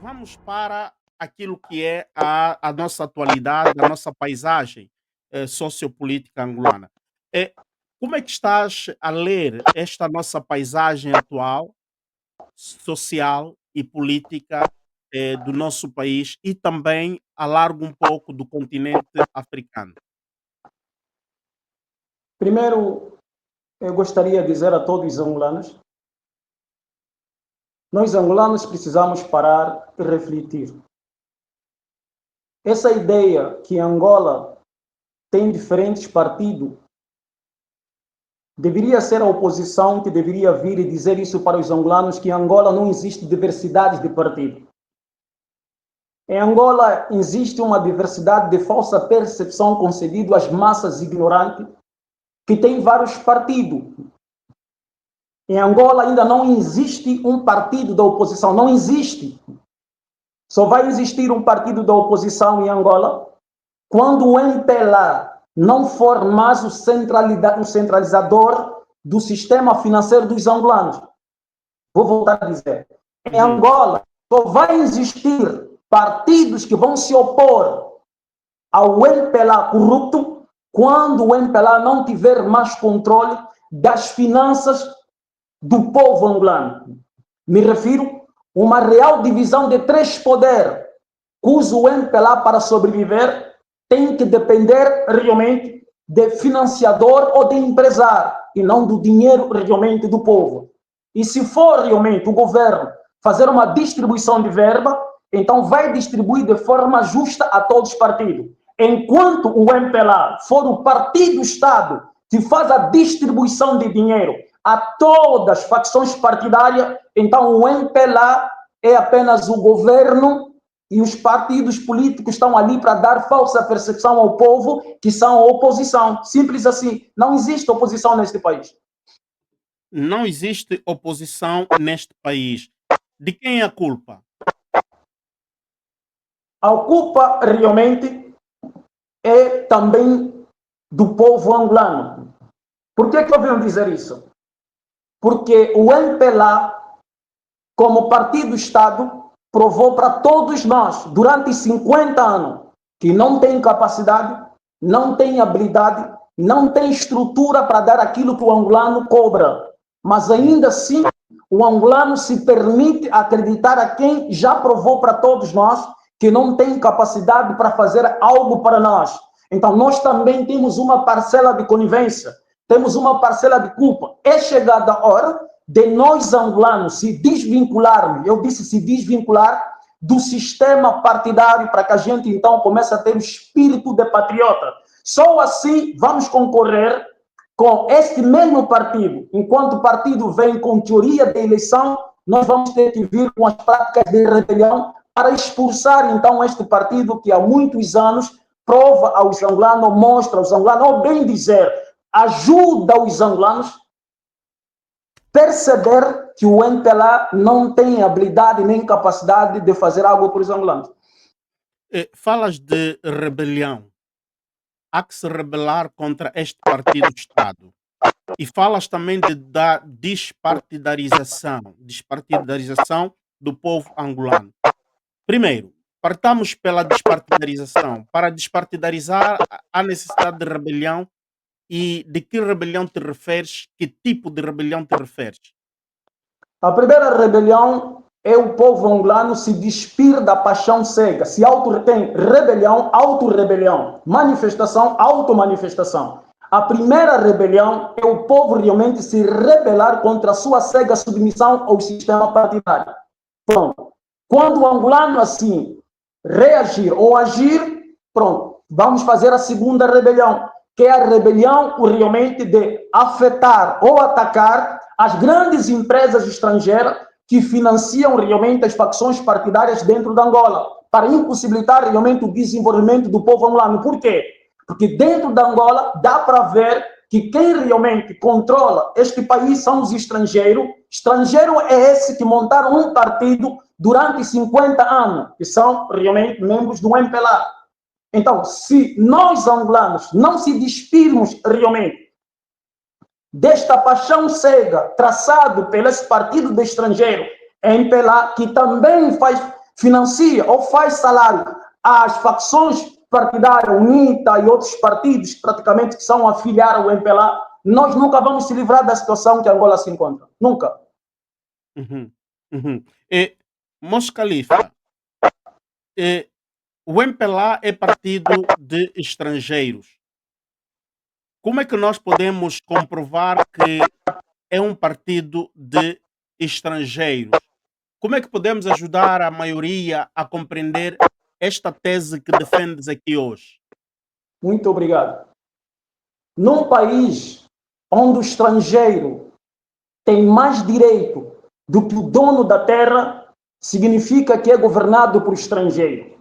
Vamos para aquilo que é a nossa atualidade, a nossa paisagem sociopolítica angolana. Eh, Como é que estás a ler esta nossa paisagem atual, social e política do nosso país e também a largo um pouco do continente africano? Primeiro, eu gostaria de dizer a todos os angolanos, nós angolanos precisamos parar e refletir. Essa ideia que Angola tem diferentes partidos, deveria ser a oposição que deveria vir e dizer isso para os angolanos, que em Angola não existe diversidade de partido. Em Angola existe uma diversidade de falsa percepção concedida às massas ignorantes, que tem vários partidos. Em Angola ainda não existe um partido da oposição, não existe. Só vai existir um partido da oposição em Angola quando o MPLA não for mais o centralizador do sistema financeiro dos angolanos. Vou voltar a dizer. Em Angola só vai existir partidos que vão se opor ao MPLA corrupto quando o MPLA não tiver mais controle das finanças do povo angolano. Me refiro a uma real divisão de três poderes, cujo MPLA para sobreviver tem que depender realmente de financiador ou de empresário, e não do dinheiro realmente do povo. E se for realmente o governo fazer uma distribuição de verba, então vai distribuir de forma justa a todos os partidos. Enquanto o MPLA for o partido-Estado que faz a distribuição de dinheiro a todas as facções partidárias, então o MPLA é apenas o governo e os partidos políticos estão ali para dar falsa percepção ao povo que são a oposição. Simples assim. Não existe oposição neste país. Não existe oposição neste país. De quem é a culpa? A culpa realmente é também do povo angolano. Por que eu venho dizer isso? Porque o MPLA, como partido-Estado, provou para todos nós, durante 50 anos, que não tem capacidade, não tem habilidade, não tem estrutura para dar aquilo que o angolano cobra. Mas ainda assim, o angolano se permite acreditar a quem já provou para todos nós que não tem capacidade para fazer algo para nós. Então, nós também temos uma parcela de conivência, temos uma parcela de culpa. É chegada a hora de nós angolanos se desvincularmos, eu disse se desvincular, do sistema partidário para que a gente então comece a ter o espírito de patriota. Só assim vamos concorrer com este mesmo partido. Enquanto o partido vem com teoria de eleição, nós vamos ter que vir com as práticas de rebelião para expulsar então este partido que há muitos anos prova aos angolanos, mostra aos angolanos, ou bem dizer, ajuda os angolanos perceber que o MPLA não tem habilidade nem capacidade de fazer algo para os angolanos. Falas de rebelião. Há que se rebelar contra este partido-Estado. E falas também da despartidarização do povo angolano. Primeiro, partamos pela despartidarização. Para despartidarizar, há necessidade de rebelião. E de que rebelião te referes? Que tipo de rebelião te referes? A primeira rebelião é o povo angolano se despir da paixão cega. Se tem rebelião, auto-rebelião. Manifestação, auto-manifestação. A primeira rebelião é o povo realmente se rebelar contra a sua cega submissão ao sistema partidário. Pronto. Quando o angolano assim reagir ou agir, pronto, vamos fazer a segunda rebelião, que é a rebelião realmente de afetar ou atacar as grandes empresas estrangeiras que financiam realmente as facções partidárias dentro da Angola, para impossibilitar realmente o desenvolvimento do povo angolano. Por quê? Porque dentro da Angola dá para ver que quem realmente controla este país são os estrangeiros. Estrangeiro é esse que montaram um partido durante 50 anos, que são realmente membros do MPLA. Então, se nós angolanos não se despirmos realmente desta paixão cega traçado pelo esse partido de estrangeiro, MPLA, que também financia ou faz salário às facções partidárias, UNITA e outros partidos praticamente que são afiliados ao MPLA, nós nunca vamos se livrar da situação que Angola se encontra. Nunca. Uhum, uhum. Mos Khalifa, eh, o MPLA é partido de estrangeiros. Como é que nós podemos comprovar que é um partido de estrangeiros? Como é que podemos ajudar a maioria a compreender esta tese que defendes aqui hoje? Muito obrigado. Num país onde o estrangeiro tem mais direito do que o dono da terra, significa que é governado por estrangeiro.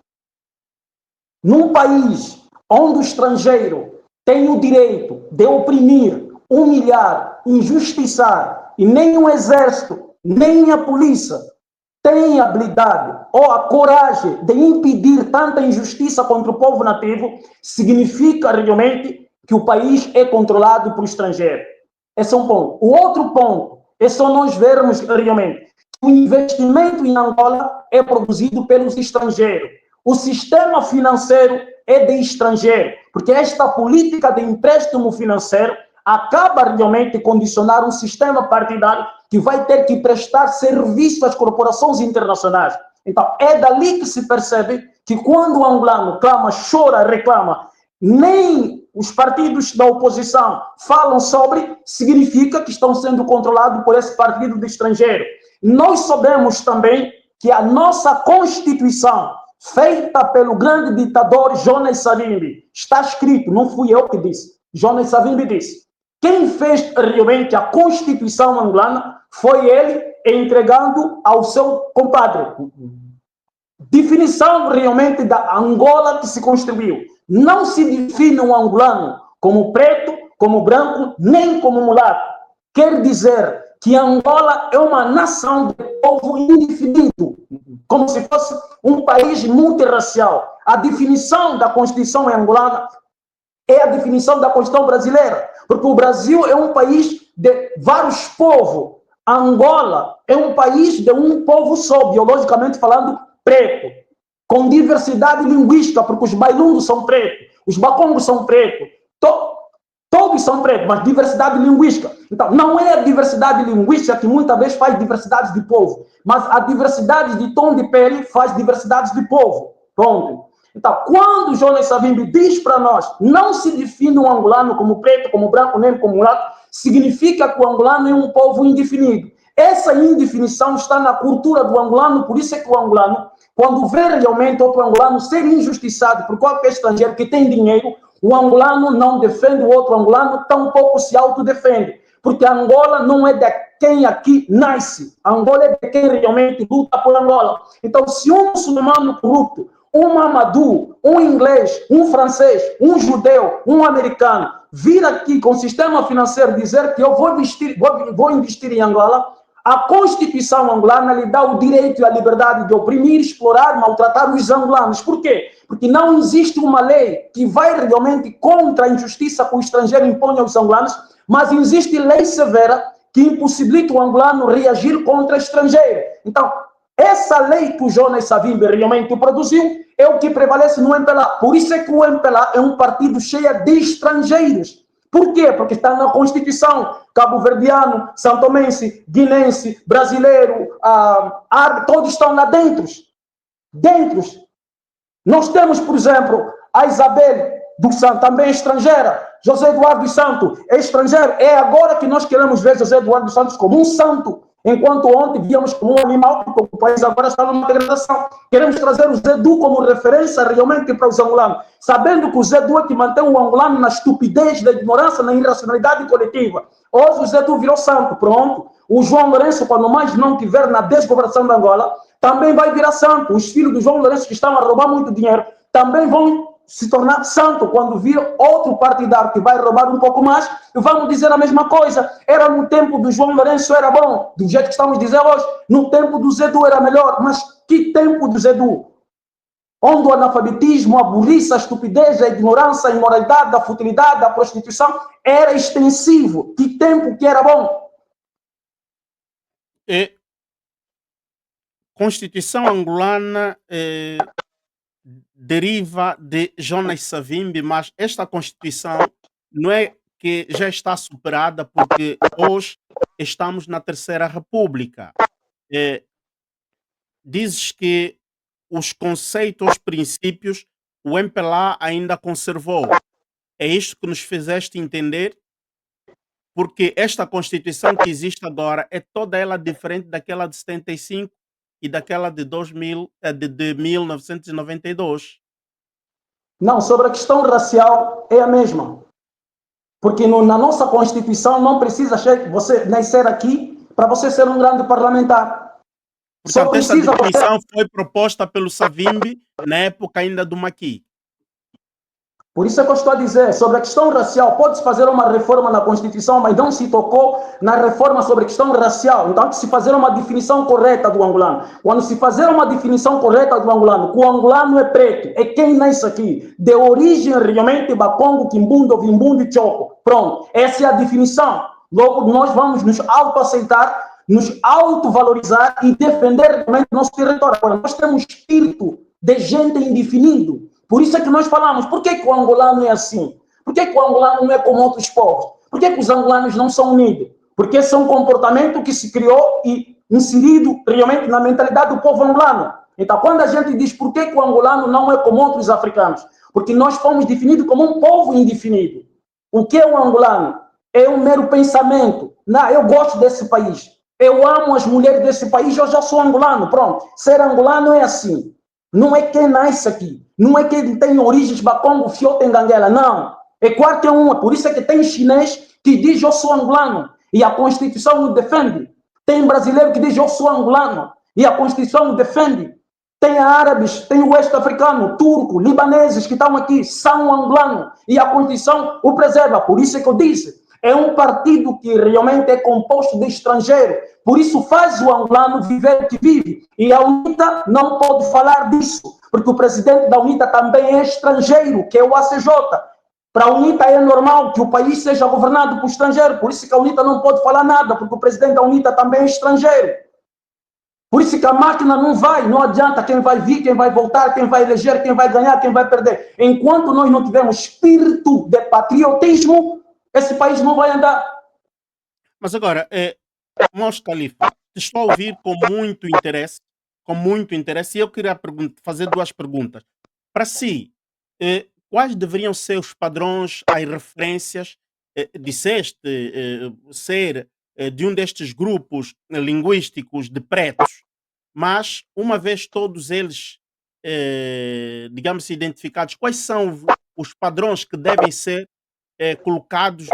Num país onde o estrangeiro tem o direito de oprimir, humilhar, injustiçar, e nem o exército, nem a polícia tem a habilidade ou a coragem de impedir tanta injustiça contra o povo nativo, significa realmente que o país é controlado por estrangeiro. Esse é um ponto. O outro ponto é só nós vermos realmente que o investimento em Angola é produzido pelos estrangeiros. O sistema financeiro é de estrangeiro, porque esta política de empréstimo financeiro acaba realmente condicionar um sistema partidário que vai ter que prestar serviço às corporações internacionais. Então, é dali que se percebe que quando o angolano clama, chora, reclama, nem os partidos da oposição falam sobre, significa que estão sendo controlados por esse partido de estrangeiro. Nós sabemos também que a nossa Constituição, feita pelo grande ditador Jonas Savimbi, está escrito, não fui eu que disse, Jonas Savimbi disse. Quem fez realmente a Constituição angolana foi ele entregando ao seu compadre. Definição realmente da Angola que se construiu. Não se define um angolano como preto, como branco, nem como mulato. Quer dizer que Angola é uma nação de povo indefinido, como se fosse um país multirracial. A definição da Constituição angolana é a definição da Constituição brasileira, porque o Brasil é um país de vários povos. Angola é um país de um povo só, biologicamente falando, preto, com diversidade linguística, porque os bailundos são pretos, os bacongos são pretos, todos são pretos, mas diversidade linguística. Então, não é a diversidade linguística que muitas vezes faz diversidade de povo, mas a diversidade de tom de pele faz diversidade de povo. Pronto. Então, quando Jonas Savimbi diz para nós, não se define um angolano como preto, como branco, nem como mulato, significa que o angolano é um povo indefinido. Essa indefinição está na cultura do angolano, por isso é que o angolano, quando vê realmente outro angolano ser injustiçado por qualquer estrangeiro que tem dinheiro, o angolano não defende o outro angolano, tampouco se autodefende. Porque Angola não é de quem aqui nasce. Angola é de quem realmente luta por Angola. Então, se um muçulmano corrupto, um mamadou, um inglês, um francês, um judeu, um americano, vir aqui com o sistema financeiro dizer que eu vou investir em Angola, a Constituição angolana lhe dá o direito e a liberdade de oprimir, explorar, maltratar os angolanos. Por quê? Porque não existe uma lei que vai realmente contra a injustiça que o estrangeiro impõe aos angolanos, mas existe lei severa que impossibilita o angolano reagir contra o estrangeiro. Então, essa lei que o Jonas Savimbi realmente produziu é o que prevalece no MPLA. Por isso é que o MPLA é um partido cheio de estrangeiros. Por quê? Porque está na Constituição. Cabo-verdiano, santomense, guinense, brasileiro, árabe, todos estão lá dentro. Nós temos, por exemplo, a Isabel do Santo, também estrangeira. José Eduardo dos Santos é estrangeiro. É agora que nós queremos ver José Eduardo dos Santos como um santo. Enquanto ontem víamos como um animal, porque o país agora está numa degradação. Queremos trazer o Zé Du como referência realmente para os angolanos, sabendo que o Zé Du é que mantém o angolano na estupidez, na ignorância, na irracionalidade coletiva. Hoje o Zé Du virou santo, pronto. O João Lourenço, quando mais não tiver na desgovernação da Angola, também vai virar santo. Os filhos do João Lourenço que estão a roubar muito dinheiro, também vão se tornar santo quando vir outro partidário que vai roubar um pouco mais, vamos dizer a mesma coisa. Era no tempo do João Lourenço, era bom, do jeito que estamos dizendo hoje. No tempo do Zé Du era melhor, mas que tempo do Zé Du? Onde o analfabetismo, a burrice, a estupidez, a ignorância, a imoralidade, a futilidade, a prostituição era extensivo. Que tempo que era bom? E Constituição angolana deriva de Jonas Savimbi, mas esta Constituição não é que já está superada, porque hoje estamos na Terceira República. Eh, Dizes que os conceitos, os princípios, o MPLA ainda conservou. É isto que nos fizeste entender, porque esta Constituição que existe agora é toda ela diferente daquela de 75 e daquela de 2000, de 1992. Não, sobre a questão racial é a mesma. Porque na nossa Constituição não precisa você nascer aqui para você ser um grande parlamentar. Só Portanto, esta precisa você. definição foi proposta pelo Savimbi na época ainda do Maqui. Por isso é que eu estou a dizer, sobre a questão racial, pode-se fazer uma reforma na Constituição, mas não se tocou na reforma sobre a questão racial. Então, se fazer uma definição correta do angolano. Quando se fazer uma definição correta do angolano, que o angolano é preto, é quem nasce aqui, de origem realmente Bakongo, Kimbundo, Vimbundo e Choco. Pronto, essa é a definição. Logo, nós vamos nos autoaceitar, nos autovalorizar e defender realmente o nosso território. Agora, nós temos espírito de gente indefinido. Por isso é que nós falamos, por que o angolano é assim? Por que o angolano não é como outros povos? Por que os angolanos não são unidos? Porque esse é um comportamento que se criou e inserido realmente na mentalidade do povo angolano. Então, quando a gente diz por que o angolano não é como outros africanos? Porque nós fomos definidos como um povo indefinido. O que é o angolano? É um mero pensamento. Não, eu gosto desse país. Eu amo as mulheres desse país, eu já sou angolano. Pronto. Ser angolano é assim. Não é quem nasce aqui. Não é quem tem origens Bakongo, Fiota e Nganguela. Não. É qualquer um. Por isso é que tem chinês que diz eu sou angolano. E a Constituição o defende. Tem brasileiro que diz eu sou angolano. E a Constituição o defende. Tem árabes, tem o oeste africano, turco, libaneses que estão aqui, são angolanos. E a Constituição o preserva. Por isso é que eu disse. É um partido que realmente é composto de estrangeiros. Por isso faz o angolano viver o que vive. E a UNITA não pode falar disso, porque o presidente da UNITA também é estrangeiro, que é o ACJ. Para a UNITA é normal que o país seja governado por estrangeiro. Por isso que a UNITA não pode falar nada, porque o presidente da UNITA também é estrangeiro. Por isso que a máquina não adianta quem vai vir, quem vai voltar, quem vai eleger, quem vai ganhar, quem vai perder. Enquanto nós não tivermos espírito de patriotismo, esse país não vai andar. Mas agora, Mos Khalifa, te estou a ouvir com muito interesse, e eu queria fazer duas perguntas. Para si, quais deveriam ser os padrões, as referências, disseste ser de um destes grupos linguísticos de pretos, mas uma vez todos eles, digamos, identificados, quais são os padrões que devem ser colocados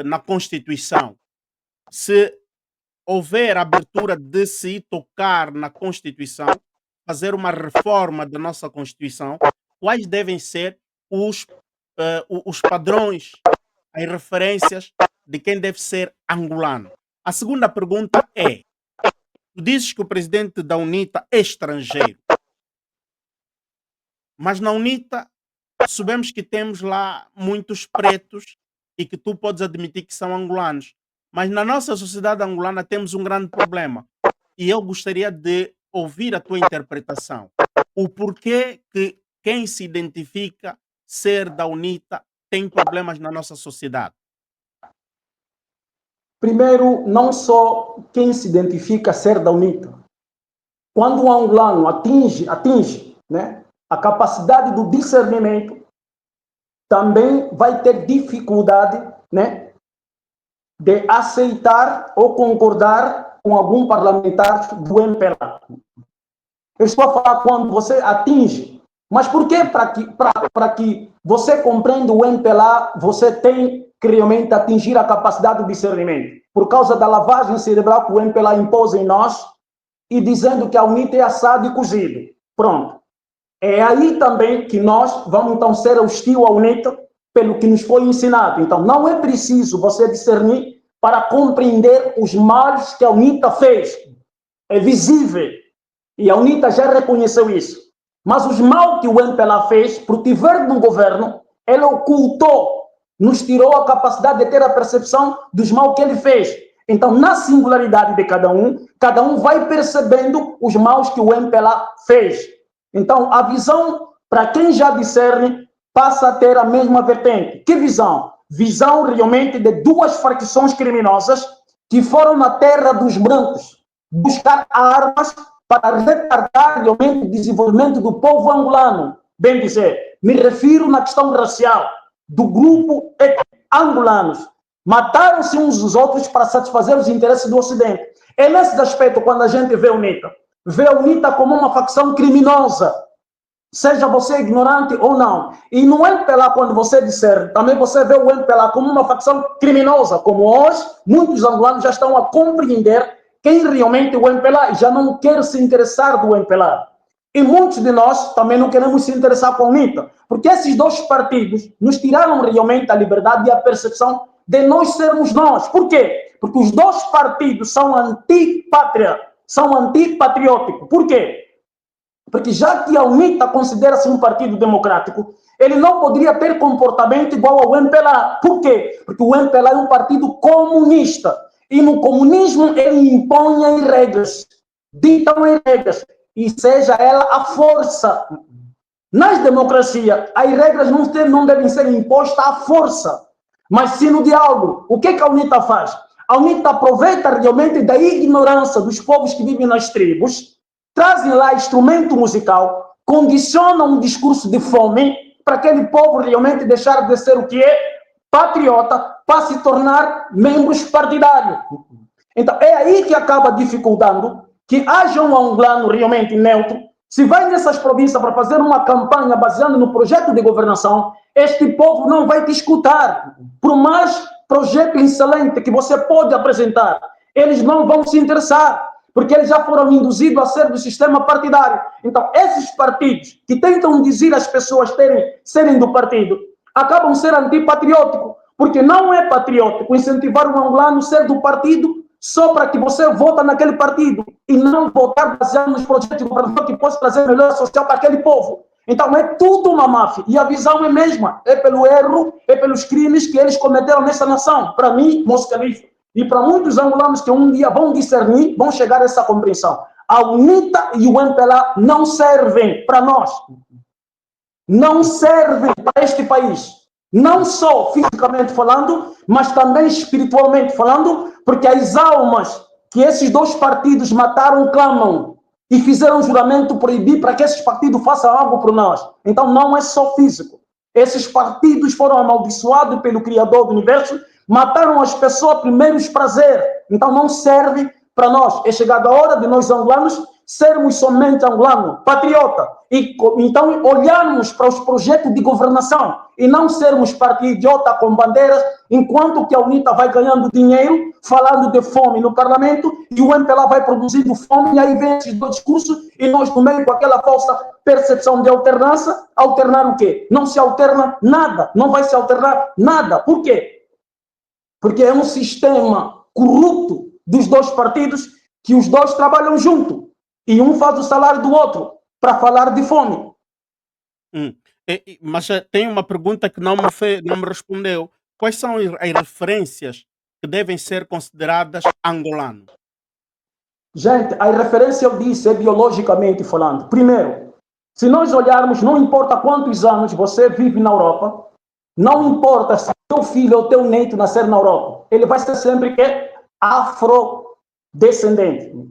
na Constituição? Se houver abertura de se tocar na Constituição, fazer uma reforma da nossa Constituição, quais devem ser os padrões, as referências de quem deve ser angolano? A segunda pergunta é: tu dizes que o presidente da UNITA é estrangeiro, mas na UNITA sabemos que temos lá muitos pretos e que tu podes admitir que são angolanos. Mas na nossa sociedade angolana temos um grande problema. E eu gostaria de ouvir a tua interpretação. O porquê que quem se identifica ser da UNITA tem problemas na nossa sociedade. Primeiro, não só quem se identifica ser da UNITA. Quando o angolano atinge né, a capacidade do discernimento, também vai ter dificuldade, né, de aceitar ou concordar com algum parlamentar do MPLA. Eu estou a falar quando você atinge. Mas por que para que você compreenda o MPLA, você tem que realmente atingir a capacidade de discernimento? Por causa da lavagem cerebral que o MPLA impôs em nós e dizendo que a UNITA é assado e cozido. Pronto. É aí também que nós vamos então ser hostil à UNITA pelo que nos foi ensinado. Então, não é preciso você discernir para compreender os males que a UNITA fez. É visível. E a UNITA já reconheceu isso. Mas os mal que o MPLA fez, por tiver no governo, ele ocultou, nos tirou a capacidade de ter a percepção dos mal que ele fez. Então, na singularidade de cada um vai percebendo os maus que o MPLA fez. Então, a visão, para quem já discerne, passa a ter a mesma vertente. Que visão? Visão realmente de duas facções criminosas que foram na terra dos brancos buscar armas para retardar realmente o desenvolvimento do povo angolano. Bem dizer, me refiro na questão racial do grupo angolanos. Mataram-se uns aos outros para satisfazer os interesses do Ocidente. É nesse aspecto quando a gente vê a UNITA como uma facção criminosa, seja você ignorante ou não. E no MPLA, quando você disser, também você vê o MPLA como uma facção criminosa, como hoje muitos angolanos já estão a compreender quem realmente é o MPLA e já não quer se interessar do MPLA. E muitos de nós também não queremos se interessar com a UNITA, porque esses dois partidos nos tiraram realmente a liberdade e a percepção de nós sermos nós. Por quê? Porque os dois partidos são antipátria, são antipatrióticos. Por quê? Porque já que a UNITA considera-se um partido democrático, ele não poderia ter comportamento igual ao MPLA. Por quê? Porque o MPLA é um partido comunista. E no comunismo ele impõe regras, ditam regras, e seja ela a força. Nas democracias, as regras não devem ser impostas à força, mas sim no diálogo. O que a UNITA faz? A UNITA aproveita realmente da ignorância dos povos que vivem nas tribos, trazem lá instrumento musical, condicionam um discurso de fome para aquele povo realmente deixar de ser o que é patriota para se tornar membros partidários. Então, é aí que acaba dificultando que haja um angolano realmente neutro. Se vai nessas províncias para fazer uma campanha baseada no projeto de governação, este povo não vai te escutar. Por mais projeto excelente que você pode apresentar, eles não vão se interessar, porque eles já foram induzidos a ser do sistema partidário. Então, esses partidos que tentam dizer às pessoas serem do partido, acabam sendo antipatrióticos, porque não é patriótico incentivar um angolano a ser do partido só para que você vote naquele partido e não votar baseado nos projetos de governação que possa trazer melhora social para aquele povo. Então é tudo uma máfia e a visão é a mesma, é pelo erro, é pelos crimes que eles cometeram nessa nação. Para mim, Moscalife, e para muitos angolanos que um dia vão discernir, vão chegar a essa compreensão. A UNITA e o MPLA não servem para nós, não servem para este país. Não só fisicamente falando, mas também espiritualmente falando, porque as almas que esses dois partidos mataram clamam e fizeram um juramento proibir para que esses partidos façam algo por nós. Então não é só físico. Esses partidos foram amaldiçoados pelo Criador do Universo, mataram as pessoas primeiros prazer. Então não serve para nós. É chegada a hora de nós angolanos sermos somente angolano, patriota, e então olharmos para os projetos de governação e não sermos partido idiota com bandeiras, enquanto que a UNITA vai ganhando dinheiro, falando de fome no parlamento, e o MPLA vai produzindo fome, e aí vem esses dois discursos, e nós no meio com aquela falsa percepção de alternância, alternar o quê? Não se alterna nada, não vai se alternar nada. Por quê? Porque é um sistema corrupto dos dois partidos, que os dois trabalham junto. E um faz o salário do outro para falar de fome. Mas tem uma pergunta que não me respondeu. Quais são as referências que devem ser consideradas angolano? Gente, a referência, eu disse, é biologicamente falando. Primeiro, se nós olharmos, não importa quantos anos você vive na Europa, não importa se teu filho ou teu neto nascer na Europa, ele vai ser sempre que afrodescendente.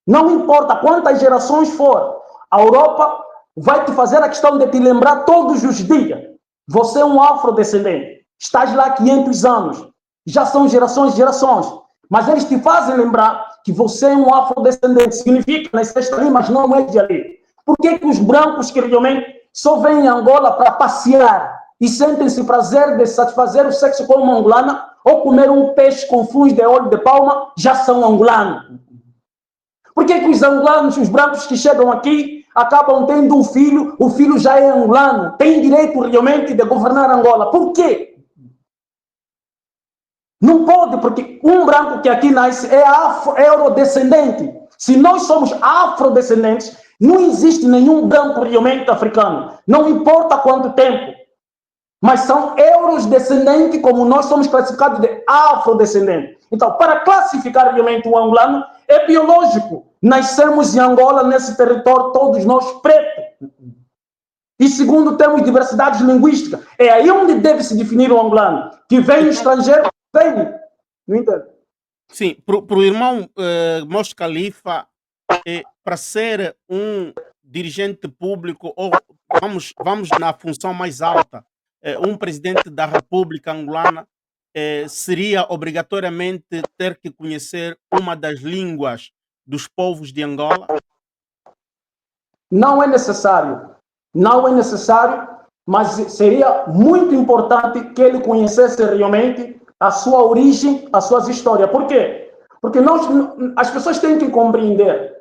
Não importa quantas gerações for, a Europa vai te fazer a questão de te lembrar todos os dias. Você é um afrodescendente, estás lá há 500 anos, já são gerações e gerações, mas eles te fazem lembrar que você é um afrodescendente, significa nasceste ali, mas não é de ali. Por que os brancos que realmente só vêm em Angola para passear e sentem-se prazer de satisfazer o sexo como uma angolana ou comer um peixe com funs de óleo de palma, já são angolanos? Por que os angolanos, os brancos que chegam aqui, acabam tendo um filho, o filho já é angolano, tem direito realmente de governar Angola? Por quê? Não pode, porque um branco que aqui nasce é eurodescendente. Se nós somos afrodescendentes, não existe nenhum branco realmente africano. Não importa quanto tempo. Mas são eurodescendentes, como nós somos classificados de afrodescendentes. Então, para classificar realmente o angolano, é biológico. Nascemos em Angola, nesse território, todos nós pretos. E segundo, temos diversidades linguísticas. É aí onde deve se definir o angolano. Que vem estrangeiro, vem. Não entende? Sim, para o irmão Mos Khalifa, para ser um dirigente público, ou vamos na função mais alta, um presidente da República Angolana, seria obrigatoriamente ter que conhecer uma das línguas dos povos de Angola? Não é necessário. Não é necessário, mas seria muito importante que ele conhecesse realmente a sua origem, as suas histórias. Por quê? Porque as pessoas têm que compreender.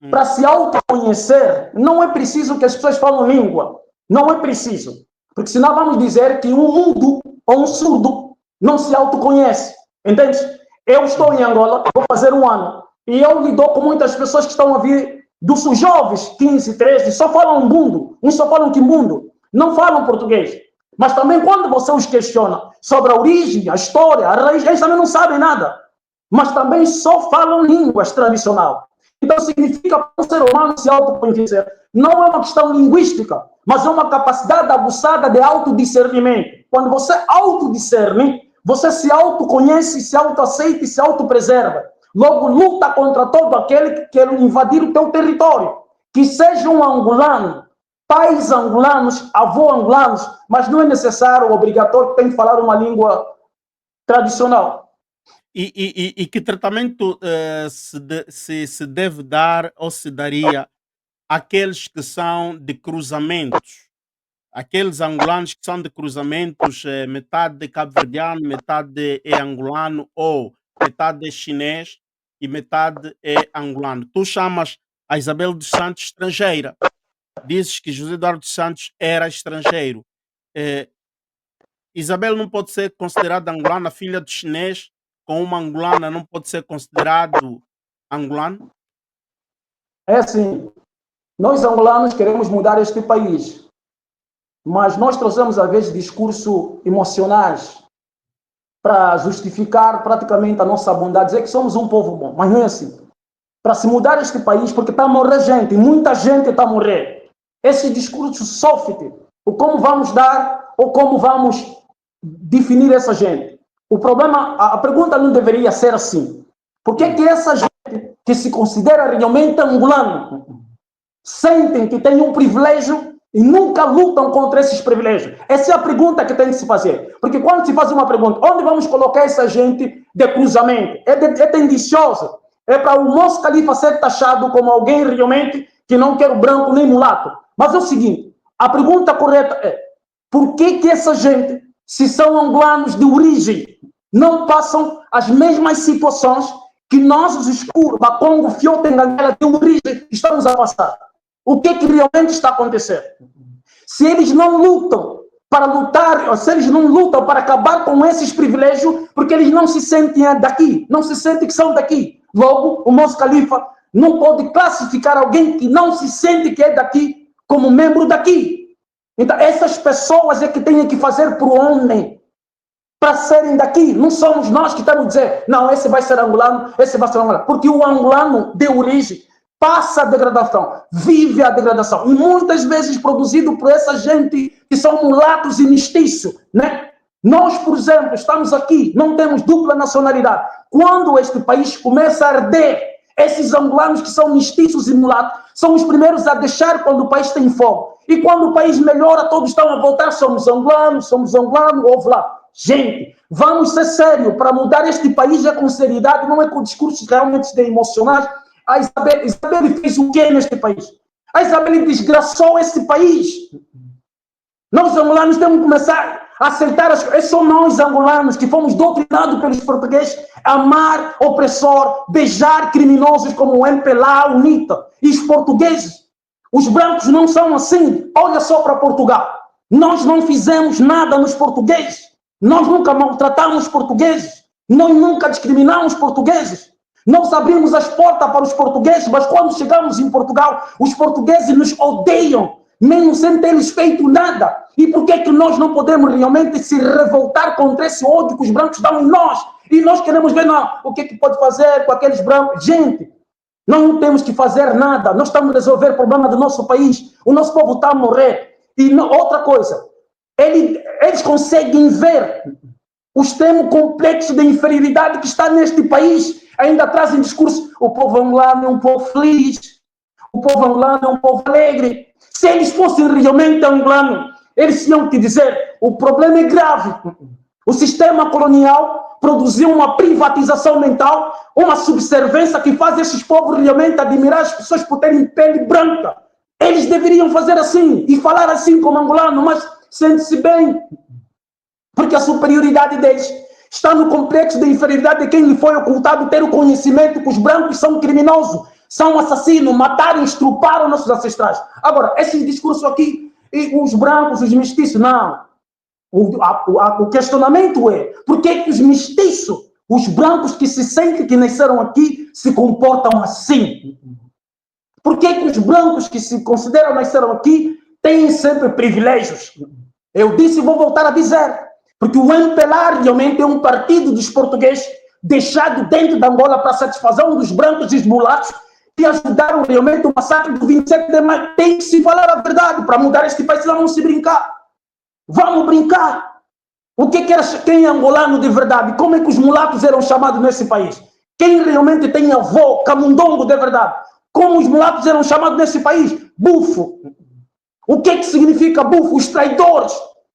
Para se autoconhecer, não é preciso que as pessoas falem língua. Não é preciso. Porque senão vamos dizer que um mudo ou um surdo não se autoconhece. Entende? Eu estou em Angola, vou fazer um ano. E eu lido com muitas pessoas que estão a vir dos jovens, 15, 13, só falam mundo. Uns só falam quimbundo. Não falam português. Mas também quando você os questiona sobre a origem, a história, a raiz, eles também não sabem nada. Mas também só falam línguas tradicionais. Então significa para um ser humano se autoconhecer. Não é uma questão linguística, mas é uma capacidade aguçada de autodiscernimento. Quando você autodiscerne, você se autoconhece, se autoaceita e se autopreserva. Logo, luta contra todo aquele que quer invadir o teu território. Que seja um angolano, pais angolanos, avô angolanos, mas não é necessário, obrigatório, que tem que falar uma língua tradicional. E que tratamento se deve dar ou se daria àqueles que são de cruzamentos? Aqueles angolanos que são de cruzamentos, metade cabo-verdiano, metade é angolano, ou metade é chinês e metade é angolano. Tu chamas a Isabel dos Santos estrangeira. Dizes que José Eduardo dos Santos era estrangeiro. Eh, Isabel não pode ser considerada angolana, filha de chinês, com uma angolana não pode ser considerado angolano? É assim, nós angolanos queremos mudar este país, mas nós trouxemos às vezes discursos emocionais para justificar praticamente a nossa bondade, dizer que somos um povo bom, mas não é assim. Para se mudar este país, porque está a morrer gente, muita gente está a morrer. Esse discurso soft, o como vamos dar ou como vamos definir essa gente. O problema, a pergunta não deveria ser assim. Por que essa gente que se considera realmente angolano sentem que tem um privilégio e nunca lutam contra esses privilégios? Essa é a pergunta que tem que se fazer. Porque quando se faz uma pergunta, onde vamos colocar essa gente de cruzamento? É tendenciosa. É para o Mos Khalifa ser taxado como alguém realmente que não quer o branco nem mulato. Mas é o seguinte, a pergunta correta é, por que essa gente, se são angolanos de origem, não passam as mesmas situações que nós, os escuros, Bacongo, Fiota, Enganguela, de origem, estamos a passar? O que realmente está acontecendo? Se eles não lutam para lutar, ou se eles não lutam para acabar com esses privilégios, porque eles não se sentem daqui, não se sentem que são daqui. Logo, o Mos Khalifa não pode classificar alguém que não se sente que é daqui como membro daqui. Então, essas pessoas é que têm que fazer por onde para serem daqui. Não somos nós que estamos a dizer, não, esse vai ser angolano, esse vai ser angolano. Porque o angolano de origem passa a degradação, vive a degradação. E muitas vezes produzido por essa gente que são mulatos e mestiços, né? Nós, por exemplo, estamos aqui, não temos dupla nacionalidade. Quando este país começa a arder, esses angolanos que são mestiços e mulatos são os primeiros a deixar quando o país tem fome. E quando o país melhora, todos estão a voltar, somos angolanos, ouve lá. Gente, vamos ser sérios, para mudar este país é com seriedade, não é com discursos realmente emocionais. A Isabel fez o quê neste país? A Isabel desgraçou esse país. Nós angolanos temos que começar a aceitar as coisas. São nós angolanos que fomos doutrinados pelos portugueses a amar opressor, beijar criminosos como o MPLA, o NITA. E os portugueses, os brancos não são assim. Olha só para Portugal. Nós não fizemos nada nos portugueses. Nós nunca maltratamos os portugueses. Nós nunca discriminamos os portugueses. Nós abrimos as portas para os portugueses, mas quando chegamos em Portugal, os portugueses nos odeiam, mesmo sem termos feito nada. E por que nós não podemos realmente se revoltar contra esse ódio que os brancos dão em nós? E nós queremos ver não, o que pode fazer com aqueles brancos. Gente, nós não temos que fazer nada. Nós estamos a resolver o problema do nosso país. O nosso povo está a morrer. E outra coisa, eles conseguem ver o extremo complexo de inferioridade que está neste país. Ainda trazem discurso, o povo angolano é um povo feliz, o povo angolano é um povo alegre. Se eles fossem realmente angolanos, eles tinham que dizer, o problema é grave. O sistema colonial produziu uma privatização mental, uma subservência que faz esses povos realmente admirar as pessoas por terem pele branca. Eles deveriam fazer assim e falar assim como angolano, mas sente-se bem, porque a superioridade deles está no complexo de inferioridade de quem lhe foi ocultado ter o conhecimento que os brancos são criminosos, são assassinos, mataram, estruparam nossos ancestrais. Agora, esse discurso aqui, e os brancos, os mestiços, não. O questionamento é, por que os mestiços, os brancos que se sentem que nasceram aqui, se comportam assim? Por que os brancos que se consideram nasceram aqui têm sempre privilégios? Eu disse e vou voltar a dizer, porque o MPLA realmente é um partido dos portugueses deixado dentro da Angola para satisfação dos brancos e dos mulatos que ajudaram realmente o massacre do 27 de maio. Tem que se falar a verdade para mudar este país, senão vamos se brincar. Vamos brincar. O que era quem é angolano de verdade? Como é que os mulatos eram chamados nesse país? Quem realmente tem avô, camundongo de verdade? Como os mulatos eram chamados nesse país? Bufo. O que significa bufo? Os traidores.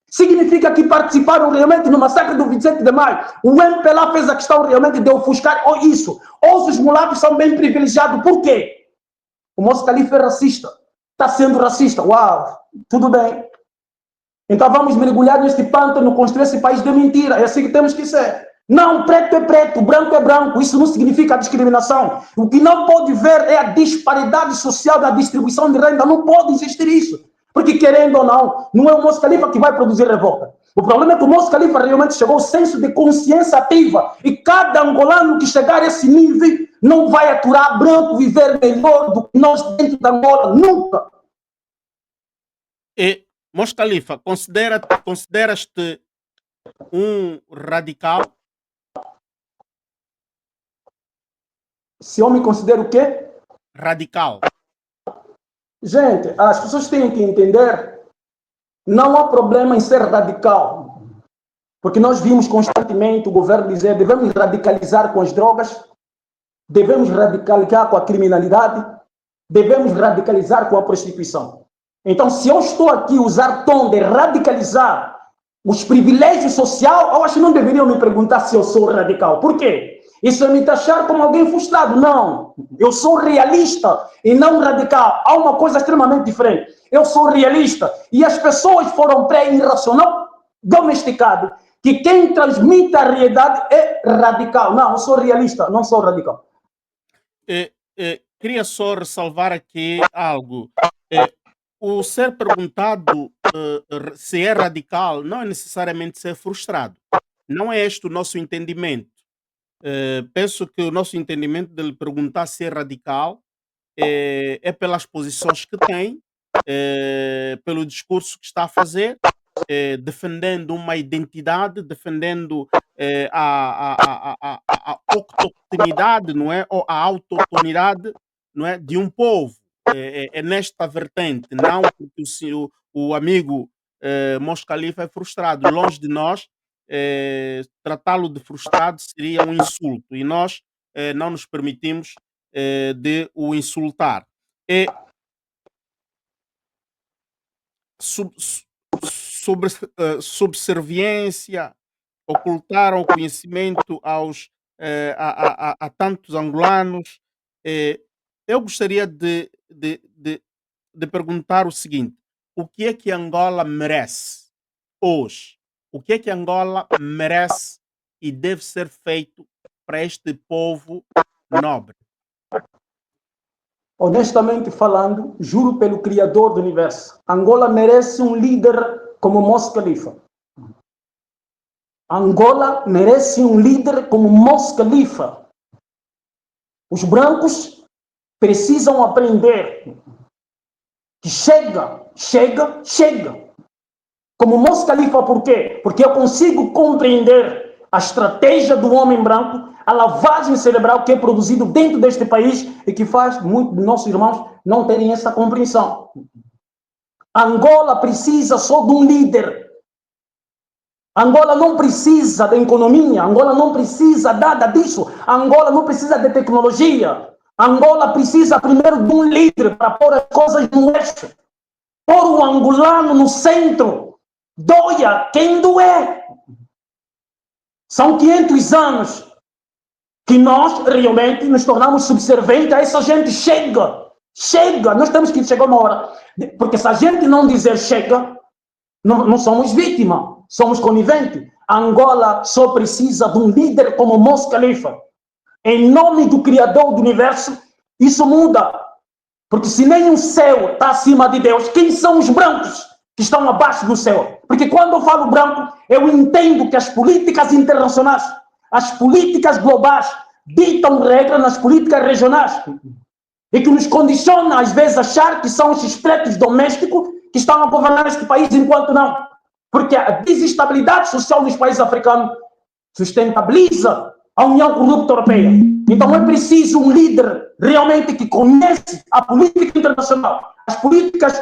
Significa que participaram realmente no massacre do 27 de maio. O MPLA fez a questão realmente de ofuscar isso. Ou os mulatos são bem privilegiados. Por quê? O Moço Califa é racista. Está sendo racista. Uau, tudo bem. Então vamos mergulhar neste pântano, construir esse país de mentira. É assim que temos que ser. Não, preto é preto, branco é branco. Isso não significa discriminação. O que não pode ver é a disparidade social da distribuição de renda. Não pode existir isso. Porque, querendo ou não, não é o Moço Califa que vai produzir revolta. O problema é que o Moço Califa realmente chegou ao senso de consciência ativa. E cada angolano que chegar a esse nível não vai aturar branco viver melhor do que nós dentro da Angola. Nunca. E, Moço Califa, consideras-te um radical? Se eu me considero o quê? Radical. Gente, as pessoas têm que entender, não há problema em ser radical. Porque nós vimos constantemente o governo dizer, devemos radicalizar com as drogas, devemos radicalizar com a criminalidade, devemos radicalizar com a prostituição. Então, se eu estou aqui a usar tom de radicalizar os privilégios sociais, eu acho que não deveriam me perguntar se eu sou radical. Por quê? Isso é me taxar como alguém frustrado. Não. Eu sou realista e não radical. Há uma coisa extremamente diferente. Eu sou realista e as pessoas foram pré-irracional, domesticado, que quem transmite a realidade é radical. Não, eu sou realista, não sou radical. Queria só ressalvar aqui algo. O ser perguntado se é radical não é necessariamente ser frustrado. Não é este o nosso entendimento. Penso que o nosso entendimento de lhe perguntar se é radical é pelas posições que tem, pelo discurso que está a fazer, defendendo uma identidade, defendendo a autoctonidade, não é? Ou a autotonidade, não é? De um povo. É nesta vertente, não porque o amigo Moço Califa é frustrado. Longe de nós, tratá-lo de frustrado seria um insulto e nós não nos permitimos de o insultar. Sobre subserviência, ocultaram o conhecimento a tantos angolanos. Eu gostaria de perguntar o seguinte: o que é que Angola merece hoje? O que é que Angola merece e deve ser feito para este povo nobre? Honestamente falando, juro pelo Criador do Universo, Angola merece um líder como Moço Califa. Angola merece um líder como Moço Califa. Os brancos precisam aprender que chega. Como Moço Califa, por quê? Porque eu consigo compreender a estratégia do homem branco, a lavagem cerebral que é produzido dentro deste país e que faz muitos de nossos irmãos não terem essa compreensão. Angola precisa só de um líder. Angola não precisa da economia, Angola não precisa nada disso, Angola não precisa de tecnologia. Angola precisa primeiro de um líder para pôr as coisas no eixo. Pôr o angolano no centro. Doia quem doer. São 500 anos que nós realmente nos tornamos subservientes a essa gente. Chega, nós temos que chegar uma hora. Porque se a gente não dizer chega, não somos vítima, somos coniventes. Angola só precisa de um líder como Mos Khalifa. Em nome do Criador do Universo, isso muda. Porque se nem o céu está acima de Deus, quem são os brancos que estão abaixo do céu? Porque quando eu falo branco, eu entendo que as políticas internacionais, as políticas globais, ditam regra nas políticas regionais. E que nos condiciona, às vezes, a achar que são esses pretos domésticos que estão a governar este país, enquanto não. Porque a desestabilidade social nos países africanos sustentabiliza a União Corrupta Europeia. Então é preciso um líder realmente que conhece a política internacional, as políticas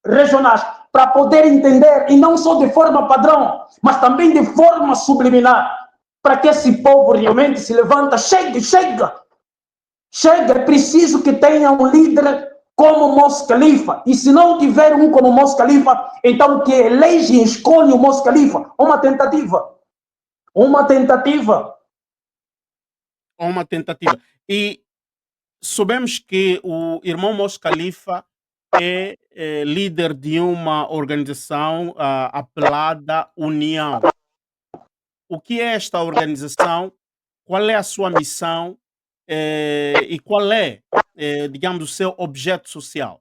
regionais, para poder entender, e não só de forma padrão, mas também de forma subliminar, para que esse povo realmente se levanta. Chega, é preciso que tenha um líder como Mos Khalifa, e se não tiver um como Mos Khalifa, então que elege e escolhe o Mos Khalifa. Uma tentativa. E sabemos que o irmão Mos Khalifa é líder de uma organização apelada União. O que é esta organização? Qual é a sua missão? E qual é, digamos, o seu objeto social?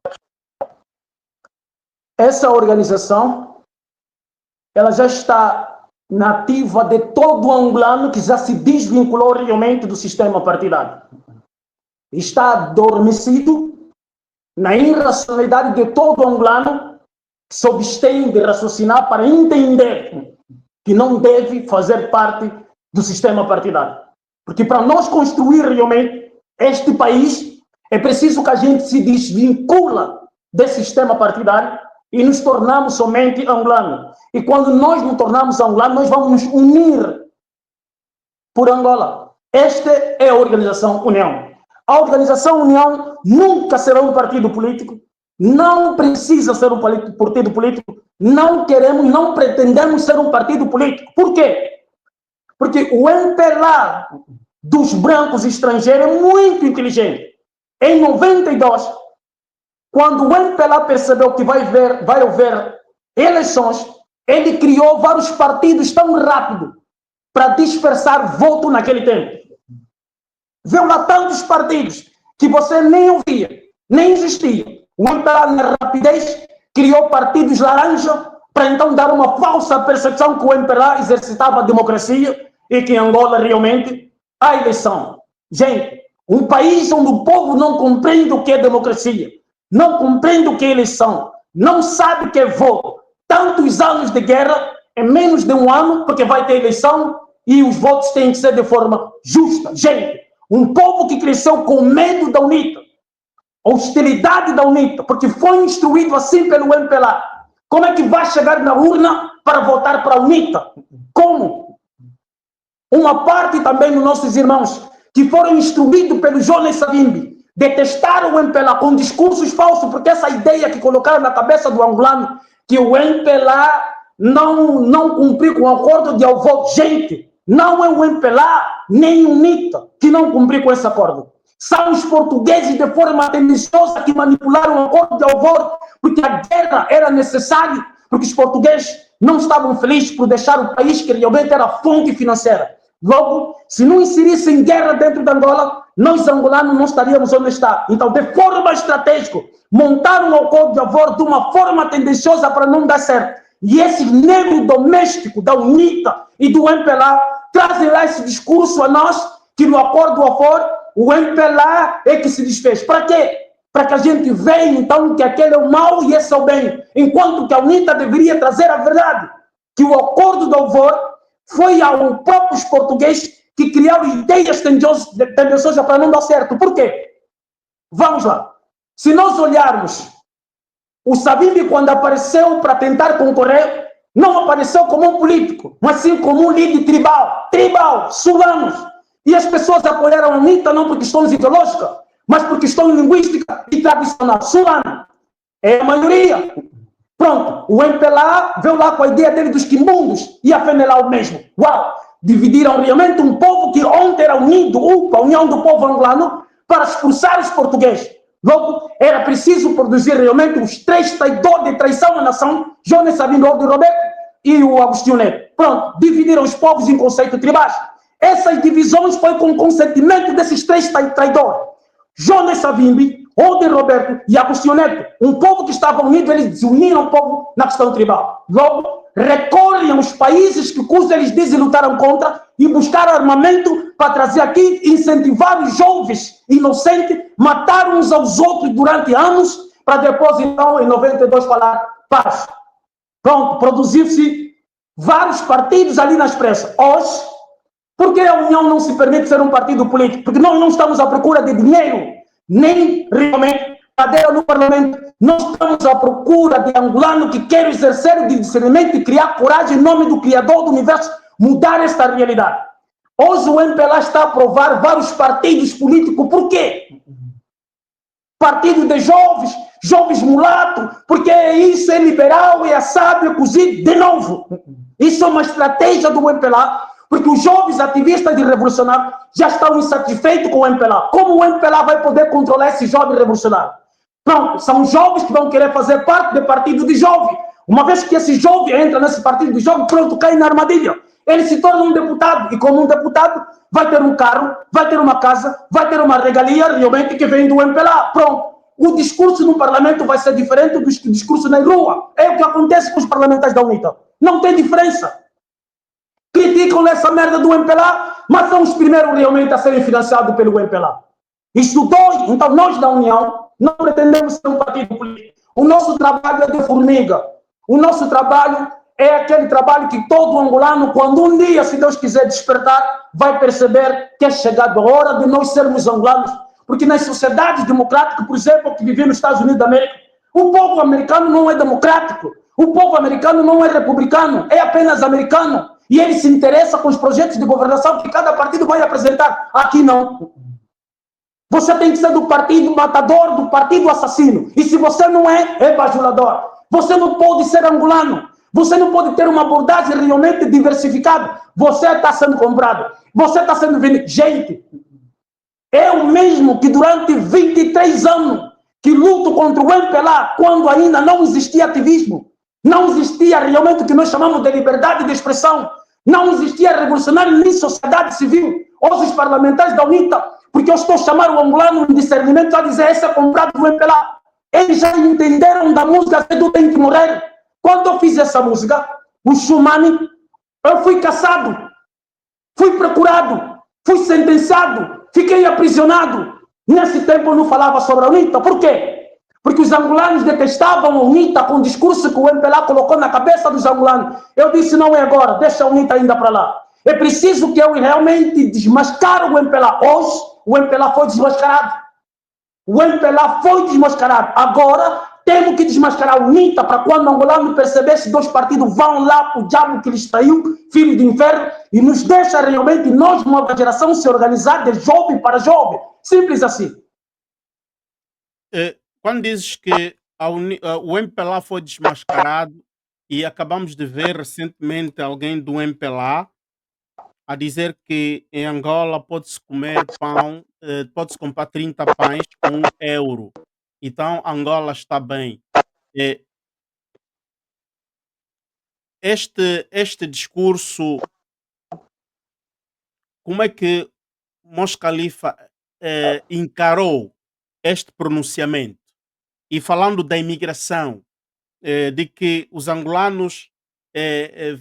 Essa organização, ela já está nativa de todo angolano que já se desvinculou realmente do sistema partidário. Está adormecido na irracionalidade de todo angolano que se abstém de raciocinar para entender que não deve fazer parte do sistema partidário. Porque para nós construir realmente este país, é preciso que a gente se desvincula desse sistema partidário e nos tornamos somente angolanos. E quando nós nos tornamos angolanos, nós vamos nos unir por Angola. Esta é a Organização União. A Organização União nunca será um partido político, não precisa ser um partido político, não queremos, não pretendemos ser um partido político. Por quê? Porque o MPLA dos brancos estrangeiros é muito inteligente. Em 92, quando o MPLA percebeu que vai haver eleições, ele criou vários partidos tão rápido para dispersar voto naquele tempo. Viu lá tantos partidos que você nem ouvia, nem existia. O MPLA, na rapidez, criou partidos laranja para então dar uma falsa percepção que o MPLA exercitava a democracia e que em Angola realmente há eleição. Gente, um país onde o povo não compreende o que é democracia, não compreende o que é eleição, não sabe o que é voto. Tantos anos de guerra, em menos de um ano, porque vai ter eleição e os votos têm que ser de forma justa. Gente, um povo que cresceu com medo da UNITA, hostilidade da UNITA, porque foi instruído assim pelo MPLA. Como é que vai chegar na urna para votar para a UNITA? Como? Uma parte também dos nossos irmãos que foram instruídos pelo Jonas Savimbi, detestaram o MPLA com discursos falsos, porque essa ideia que colocaram na cabeça do angolano, que o MPLA não cumpriu com o acordo de voto. Gente, não é o MPLA nem o UNITA que não cumpriu com esse acordo. São os portugueses de forma tendenciosa que manipularam o acordo de voto, porque a guerra era necessária, porque os portugueses não estavam felizes por deixar o país que realmente era fonte financeira. Logo, se não inserissem guerra dentro da Angola, nós angolanos não estaríamos onde está. Então, de forma estratégica, montaram o acordo de voto de uma forma tendenciosa para não dar certo. E esses negros domésticos da UNITA e do MPLA trazem lá esse discurso a nós, que no acordo do acordo, o MPLA é que se desfez. Para quê? Para que a gente veja, então, que aquele é o mal e esse é o bem. Enquanto que a UNITA deveria trazer a verdade, que o acordo do acordo foi ao próprios portugueses que criaram ideias tendenciosas para não dar certo. Por quê? Vamos lá. Se nós olharmos, o Savimbi, quando apareceu para tentar concorrer, não apareceu como um político, mas sim como um líder tribal, sulanos. E as pessoas apoiaram a UNITA não por questões ideológicas, mas por questão linguística e tradicional. Sulano é a maioria. Pronto, o MPLA veio lá com a ideia dele dos quimbundos e a FENELA o mesmo. Uau! Dividiram realmente um povo que ontem era unido, a União do Povo Angolano, para expulsar os portugueses. Logo, era preciso produzir realmente os três traidores de traição à nação, Jones Sabino Aldo Roberto e o Agostinho Neto. Pronto, dividiram os povos em conceitos tribais. Essas divisões foi com o consentimento desses três traidores. Jones Savimbi, Aldo Roberto e Agostinho Neto. Um povo que estava unido, eles desuniram o povo na questão tribal. Logo, recorrem aos países que eles dizem lutaram contra e buscaram armamento para trazer aqui, incentivar os jovens inocentes, matar uns aos outros durante anos, para depois, então, em 92, falar paz. Pronto, produziu-se vários partidos ali na expressa. Hoje, por que a União não se permite ser um partido político? Porque nós não estamos à procura de dinheiro, nem realmente cadeira no parlamento. Nós estamos à procura de angolano que quer exercer o discernimento e criar coragem em nome do Criador do Universo, mudar esta realidade. Hoje o MPLA está a aprovar vários partidos políticos. Por quê? Partido de jovens, jovens mulatos, porque isso é liberal, é sábio, cozido de novo. Isso é uma estratégia do MPLA, porque os jovens ativistas de revolucionário já estão insatisfeitos com o MPLA. Como o MPLA vai poder controlar esse jovem revolucionário? Pronto, são jovens que vão querer fazer parte do partido de jovem. Uma vez que esse jovem entra nesse partido de jovem, pronto, cai na armadilha. Ele se torna um deputado, e como um deputado, vai ter um carro, vai ter uma casa, vai ter uma regalia realmente que vem do MPLA. Pronto. O discurso no parlamento vai ser diferente do discurso na rua. É o que acontece com os parlamentares da UNITA. Não tem diferença. Criticam essa merda do MPLA, mas são os primeiros realmente a serem financiados pelo MPLA. Isso dói. Então, nós da União não pretendemos ser um partido político. O nosso trabalho é de formiga. O nosso trabalho é aquele trabalho que todo angolano, quando um dia, se Deus quiser despertar, vai perceber que é chegado a hora de nós sermos angolanos. Porque nas sociedades democráticas, por exemplo, que vivem nos Estados Unidos da América, o povo americano não é democrático. O povo americano não é republicano, é apenas americano. E ele se interessa com os projetos de governação que cada partido vai apresentar. Aqui não. Você tem que ser do partido matador, do partido assassino. E se você não é, é bajulador. Você não pode ser angolano. Você não pode ter uma abordagem realmente diversificada. Você está sendo comprado. Você está sendo vendido. Gente, eu mesmo que durante 23 anos que luto contra o MPLA, quando ainda não existia ativismo, não existia realmente o que nós chamamos de liberdade de expressão, não existia revolucionário nem sociedade civil. Hoje os parlamentares da UNITA, porque eu estou a chamar o angolano de discernimento a dizer esse é comprado do MPLA. Eles já entenderam da música Cedo Tem Que Morrer. Quando eu fiz essa música, o Xumani, eu fui caçado, fui procurado, fui sentenciado, fiquei aprisionado. Nesse tempo eu não falava sobre a UNITA. Por quê? Porque os angolanos detestavam a UNITA com o discurso que o MPLA colocou na cabeça dos angolanos. Eu disse, não é agora, deixa a UNITA ainda para lá. É preciso que eu realmente desmascare o MPLA. Hoje, o MPLA foi desmascarado. O MPLA foi desmascarado. Agora, temos que desmascarar a UNITA para quando o angolano perceber se dois partidos vão lá para o diabo que lhes traiu, filho de inferno, e nos deixa realmente nós, nova geração, se organizar de jovem para jovem. Simples assim. Quando dizes que o MPLA foi desmascarado e acabamos de ver recentemente alguém do MPLA a dizer que em Angola pode-se comer pão, pode-se comprar 30 pães com 1 euro. Então Angola está bem. Eh, este discurso, como é que Mos Khalifa encarou este pronunciamento? E falando da imigração, de que os angolanos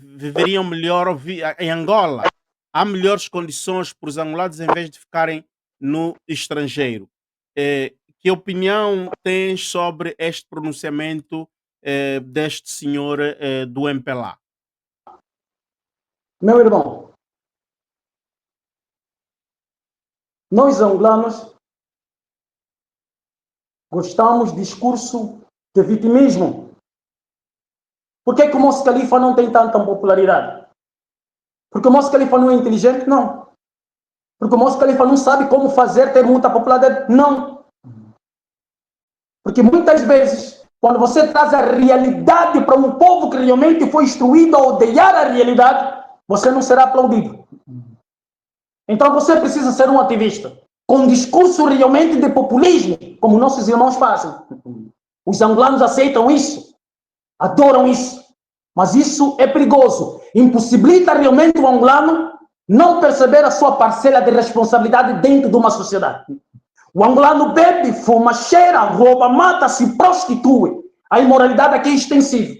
viveriam melhor em Angola. Há melhores condições para os angolanos em vez de ficarem no estrangeiro. Que opinião tens sobre este pronunciamento deste senhor do MPLA? Meu irmão, nós angolanos gostamos de discurso de vitimismo. Por que o Moço Khalifa não tem tanta popularidade? Porque o Moço Khalifa não é inteligente? Não. Porque o Moço Khalifa não sabe como fazer ter muita popularidade? Não. Porque muitas vezes, quando você traz a realidade para um povo que realmente foi instruído a odiar a realidade, você não será aplaudido. Então você precisa ser um ativista, com discurso realmente de populismo, como nossos irmãos fazem. Os angolanos aceitam isso, adoram isso, mas isso é perigoso. Impossibilita realmente o angolano não perceber a sua parcela de responsabilidade dentro de uma sociedade. O angolano bebe, fuma, cheira, rouba, mata, se prostitui. A imoralidade aqui é extensiva.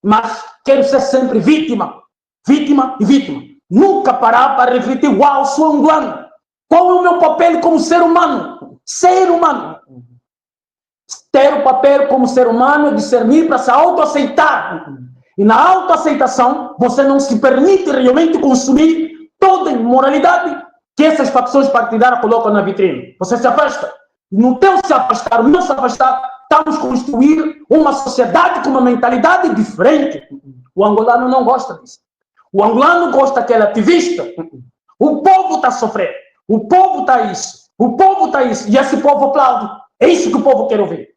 Mas quero ser sempre vítima, vítima e vítima. Nunca parar para refletir, uau, sou angolano. Qual é o meu papel como ser humano? Ser humano. Ter o papel como ser humano, discernir para se autoaceitar. E na autoaceitação, você não se permite realmente consumir toda a imoralidade que essas facções partidárias colocam na vitrine. Você se afasta. No teu se afastar, não se afastar, estamos a construir uma sociedade com uma mentalidade diferente. O angolano não gosta disso. O angolano gosta daquele ativista. O povo está sofrendo. O povo está isso. O povo está isso. E esse povo aplaude. É isso que o povo quer ouvir.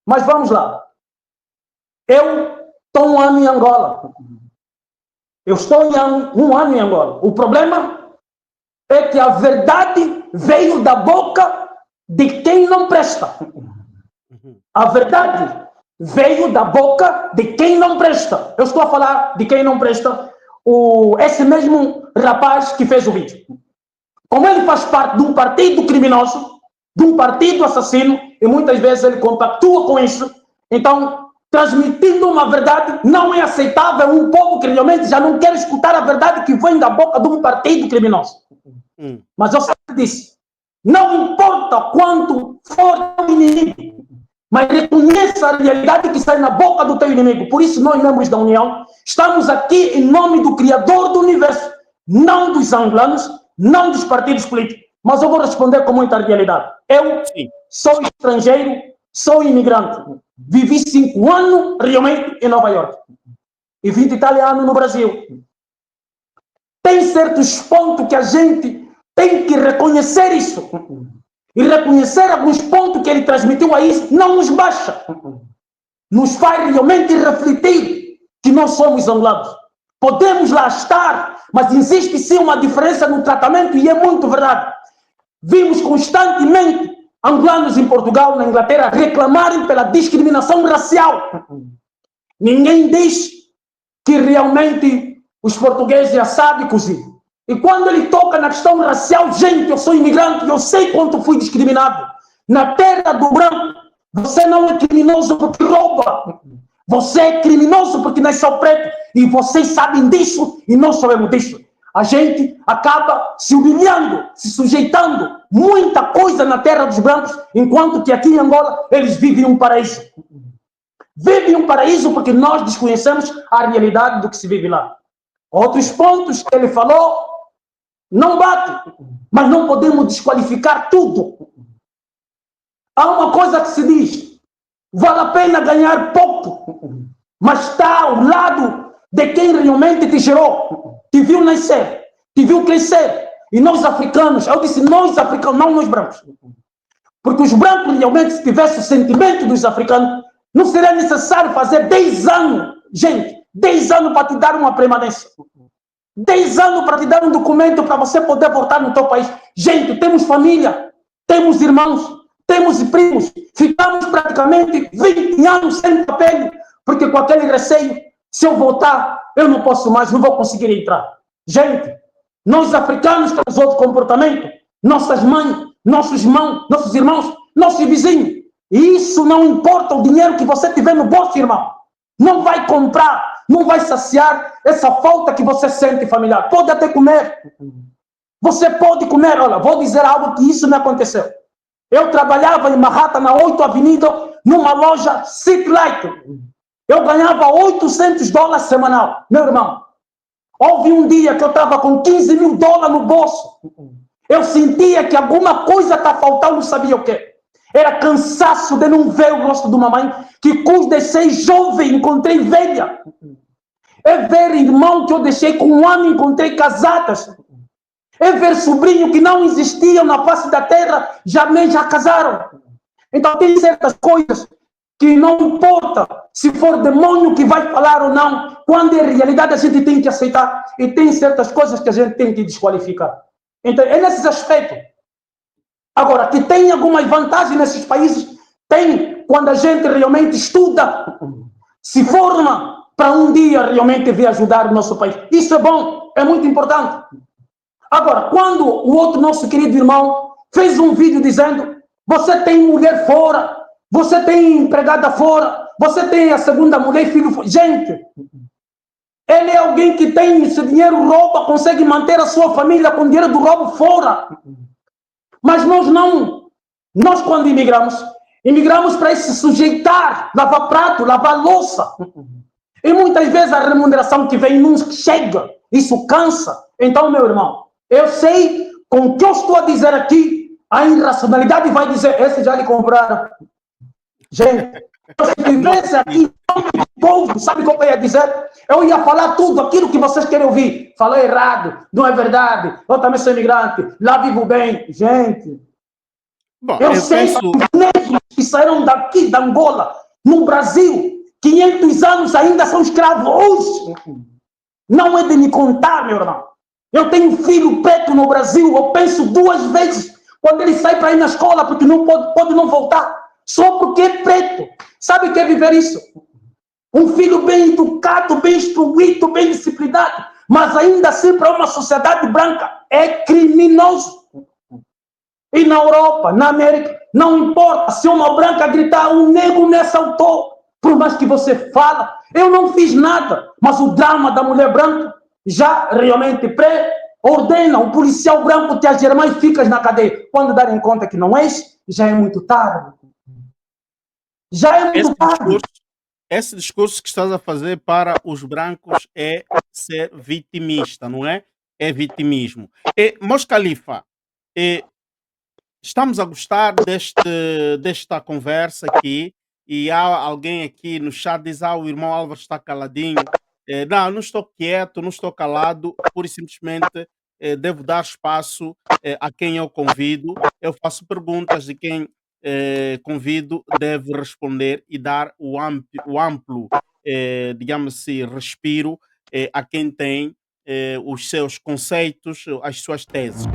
Mas vamos lá. Eu estou um ano em Angola. Eu estou um ano em Angola. O problema é que a verdade veio da boca de quem não presta. A verdade veio da boca de quem não presta. Eu estou a falar de quem não presta. Esse mesmo rapaz que fez o vídeo. Como ele faz parte de um partido criminoso, de um partido assassino, e muitas vezes ele compactua com isso, então, transmitindo uma verdade, não é aceitável um povo que realmente já não quer escutar a verdade que vem da boca de um partido criminoso. Mas eu sempre disse, não importa quanto for o inimigo, mas reconheça a realidade que sai na boca do teu inimigo. Por isso, nós, membros da União, estamos aqui em nome do Criador do Universo, não dos angolanos, não dos partidos políticos. Mas eu vou responder com muita realidade. Eu sou estrangeiro, sou imigrante. Vivi 5 anos realmente em Nova York. E 20 italianos no Brasil. Tem certos pontos que a gente tem que reconhecer isso. E reconhecer alguns pontos que ele transmitiu a isso não nos baixa. Nos faz realmente refletir que nós somos angolanos. Podemos lá estar, mas existe sim uma diferença no tratamento e é muito verdade. Vimos constantemente angolanos em Portugal, na Inglaterra, reclamarem pela discriminação racial. Ninguém diz que realmente os portugueses já sabem cozinhar. E quando ele toca na questão racial, gente, eu sou imigrante, eu sei quanto fui discriminado. Na terra do branco, você não é criminoso porque rouba. Você é criminoso porque nasceu preto. E vocês sabem disso e nós sabemos disso. A gente acaba se humilhando, se sujeitando muita coisa na terra dos brancos, enquanto que aqui em Angola eles vivem um paraíso. Vivem um paraíso porque nós desconhecemos a realidade do que se vive lá. Outros pontos que ele falou não batem, mas não podemos desqualificar tudo. Há uma coisa que se diz, vale a pena ganhar pouco, mas está ao lado de quem realmente te gerou, te viu nascer, te viu crescer. E nós africanos, eu disse nós africanos, não nós brancos. Porque os brancos realmente, se tivessem o sentimento dos africanos, não seria necessário fazer 10 anos, gente, 10 anos para te dar uma permanência. 10 anos para te dar um documento para você poder voltar no teu país. Gente, temos família, temos irmãos, temos primos, ficamos praticamente 20 anos sem papel, porque com aquele receio, se eu voltar, eu não posso mais, não vou conseguir entrar. Gente, nós africanos temos outro comportamento, nossas mães, nossos irmãos, nossos vizinhos. E isso não importa o dinheiro que você tiver no bolso, irmão. Não vai comprar, não vai saciar essa falta que você sente familiar. Pode até comer. Você pode comer. Olha, vou dizer algo que isso me aconteceu. Eu trabalhava em Manhattan, na 8ª Avenida, numa loja City Light. Eu ganhava $800 semanal. Meu irmão, Houve um dia que eu estava com 15 mil dólares no bolso. Eu sentia que alguma coisa está faltando, não sabia o quê. Era cansaço de não ver o rosto de uma mãe que com os deixei jovem, encontrei velha. É ver irmão que eu deixei com um ano, encontrei casadas. É ver sobrinho que não existiam na face da terra, já casaram. Então tem certas coisas que não importa se for demônio que vai falar ou não, quando é realidade a gente tem que aceitar e tem certas coisas que a gente tem que desqualificar. Então é nesses aspectos. Agora, que tem algumas vantagens nesses países, tem quando a gente realmente estuda, se forma para um dia realmente vir ajudar o nosso país. Isso é bom, é muito importante. Agora, quando o outro nosso querido irmão fez um vídeo dizendo: você tem mulher fora, você tem empregada fora, você tem a segunda mulher e filho fora. Gente, ele é alguém que tem esse dinheiro, rouba, consegue manter a sua família com dinheiro do roubo fora. Mas nós não. Nós, quando imigramos para se sujeitar, lavar prato, lavar louça. E muitas vezes a remuneração que vem não chega. Isso cansa. Então, meu irmão, eu sei com o que eu estou a dizer aqui, a irracionalidade vai dizer: esse já lhe compraram. Gente, se Não tivesse aqui acredito. o povo, sabe o que eu ia dizer? Eu ia falar tudo aquilo que vocês querem ouvir. Falou errado, não é verdade. Eu também sou imigrante, lá vivo bem. Gente, Bom, eu eu sei penso, que os negros que saíram daqui, da Angola, no Brasil, 500 anos ainda são escravos hoje. Não é de me contar, meu irmão. Eu tenho um filho preto no Brasil, eu penso duas vezes quando ele sai para ir na escola, porque não pode não voltar, só porque é preto. Sabe o que é viver isso? Um filho bem educado, bem instruído, bem disciplinado, mas ainda assim para uma sociedade branca é criminoso. E na Europa, na América, não importa se uma branca gritar: um negro me assaltou, por mais que você fala, eu não fiz nada, mas o drama da mulher branca já realmente ordena o policial branco te algemar e ficas na cadeia. Quando darem conta que não és, já é muito tarde. Já é esse muito tarde. discurso, esse discurso que estás a fazer para os brancos é ser vitimista, não é? É vitimismo. E, Mos Khalifa, eh, estamos a gostar desta conversa aqui e há alguém aqui no chat que diz: o irmão Álvaro está caladinho. Não, não estou quieto, não estou calado, pura e simplesmente devo dar espaço a quem eu convido. Eu faço perguntas de quem convido deve responder e dar o amplo, digamos assim, respiro a quem tem os seus conceitos, as suas teses.